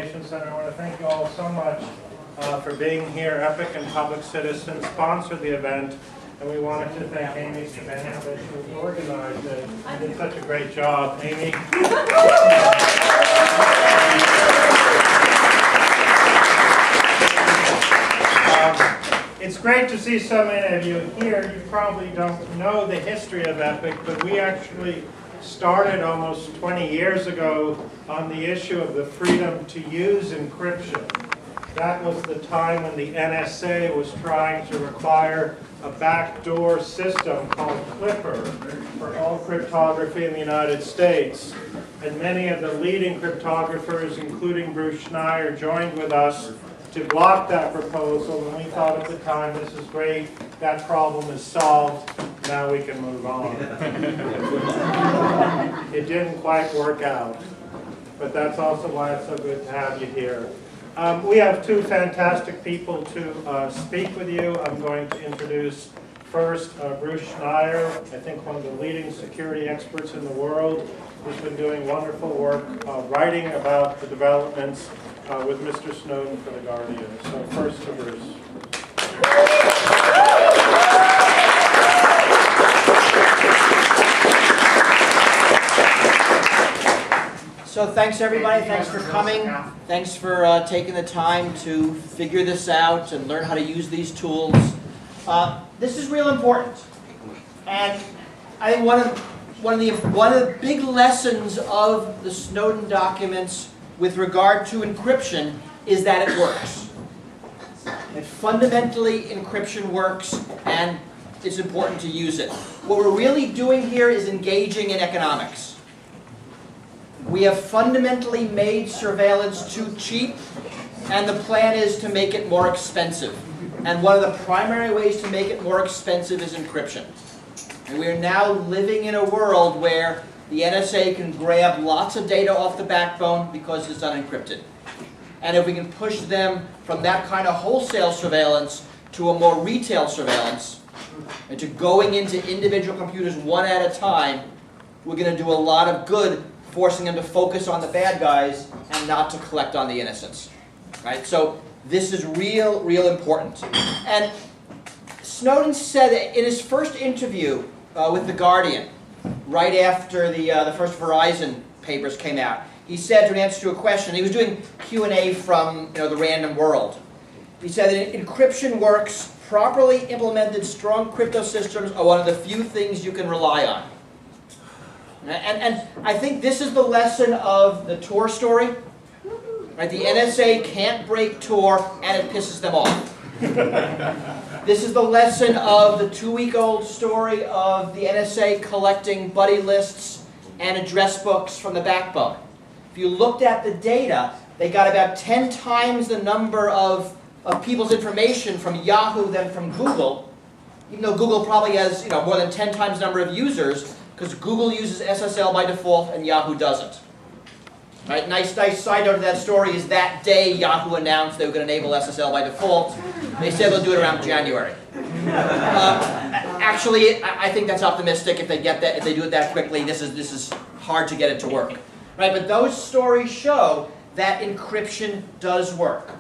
Center. I want to thank you all so much for being here. Epic and Public Citizen sponsored the event, and we wanted to thank Amy Stevanovich, who organized it and did such a great job. Amy. It's great to see so many of you here. You probably don't know the history of Epic, but we actually started almost 20 years ago on the issue of the freedom to use encryption. That was the time when the NSA was trying to require a backdoor system called Clipper for all cryptography in the United States. And many of the leading cryptographers, including Bruce Schneier, joined with us to block that proposal, and we thought at the time, this is great, that problem is solved, now we can move on. It didn't quite work out, but that's also why it's so good to have you here. We have two fantastic people to speak with you. I'm going to introduce first Bruce Schneier, I think one of the leading security experts in the world, who's been doing wonderful work writing about the developments with Mr. Snowden for The Guardian. So first to Bruce. So thanks everybody, thanks for coming, thanks for taking the time to figure this out and learn how to use these tools. This is real important, and I think one of the big lessons of the Snowden documents with regard to encryption is that it works. And fundamentally, encryption works, and it's important to use it. What we're really doing here is engaging in economics. We have fundamentally made surveillance too cheap, and the plan is to make it more expensive. And one of the primary ways to make it more expensive is encryption. And we are now living in a world where the NSA can grab lots of data off the backbone because it's unencrypted. And if we can push them from that kind of wholesale surveillance to a more retail surveillance, and to going into individual computers one at a time, we're going to do a lot of good, forcing them to focus on the bad guys and not to collect on the innocents. Right? So this is real important. And Snowden said in his first interview with The Guardian, right after the first Verizon papers came out, he said, in answer to a question, he was doing Q&A from the random world. He said that encryption works. Properly implemented strong crypto systems are one of the few things you can rely on. And I think this is the lesson of the Tor story. Right? The NSA can't break Tor, and it pisses them off. This is the lesson of the 2-week-old story of the NSA collecting buddy lists and address books from the backbone. If you looked at the data, they got about 10 times the number of people's information from Yahoo than from Google, even though Google probably has more than 10 times the number of users, because Google uses SSL by default and Yahoo doesn't. Right? Nice side note to that story is that day Yahoo announced they were going to enable SSL by default. They said they'll do it around January. Actually, I think that's optimistic. If they get that, if they do it that quickly, this is hard to get it to work. Right? But those stories show that encryption does work.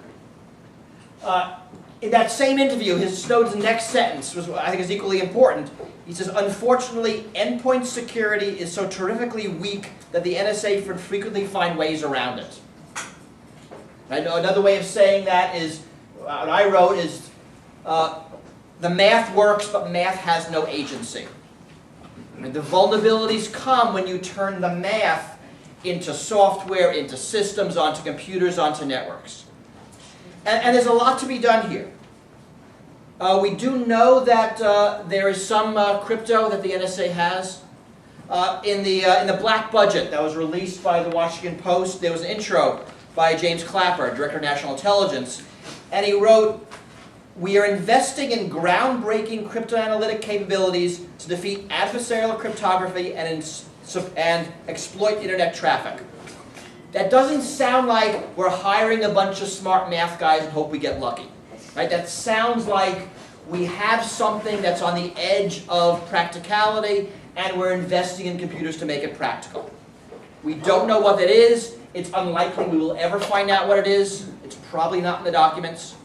In that same interview, Snowden's next sentence was, I think, is equally important. He says, "Unfortunately, endpoint security is so terrifically weak that the NSA frequently find ways around it." I know another way of saying that is, what I wrote is, the math works, but math has no agency. And the vulnerabilities come when you turn the math into software, into systems, onto computers, onto networks. And there's a lot to be done here. We do know that there is some crypto that the NSA has. In the black budget that was released by the Washington Post, there was an intro by James Clapper, Director of National Intelligence, and he wrote, "We are investing in groundbreaking cryptoanalytic capabilities to defeat adversarial cryptography and exploit internet traffic." That doesn't sound like we're hiring a bunch of smart math guys and hope we get lucky. Right? That sounds like we have something that's on the edge of practicality, and we're investing in computers to make it practical. We don't know what it is. It's unlikely we will ever find out what it is. It's probably not in the documents.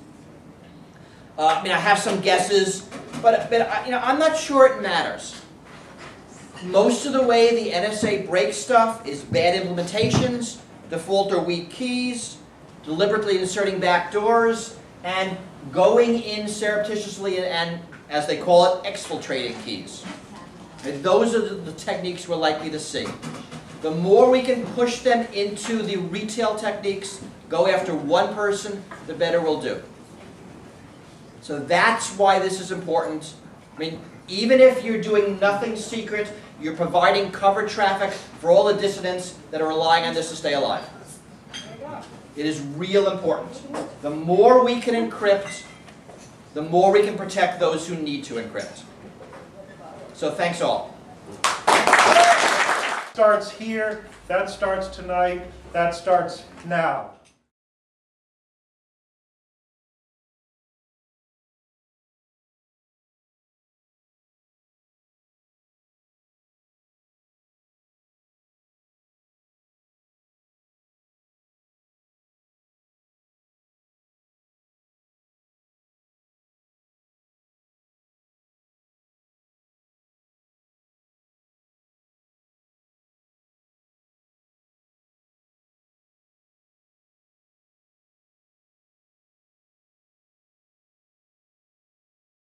I have some guesses, but I'm not sure it matters. Most of the way the NSA breaks stuff is bad implementations, default or weak keys, deliberately inserting backdoors, and going in surreptitiously and, as they call it, exfiltrating keys. And those are the techniques we're likely to see. The more we can push them into the retail techniques, go after one person, the better we'll do. So that's why this is important. Even if you're doing nothing secret, you're providing cover traffic for all the dissidents that are relying on this to stay alive. It is real important. The more we can encrypt, the more we can protect those who need to encrypt. So thanks all. Starts here, that starts tonight, that starts now.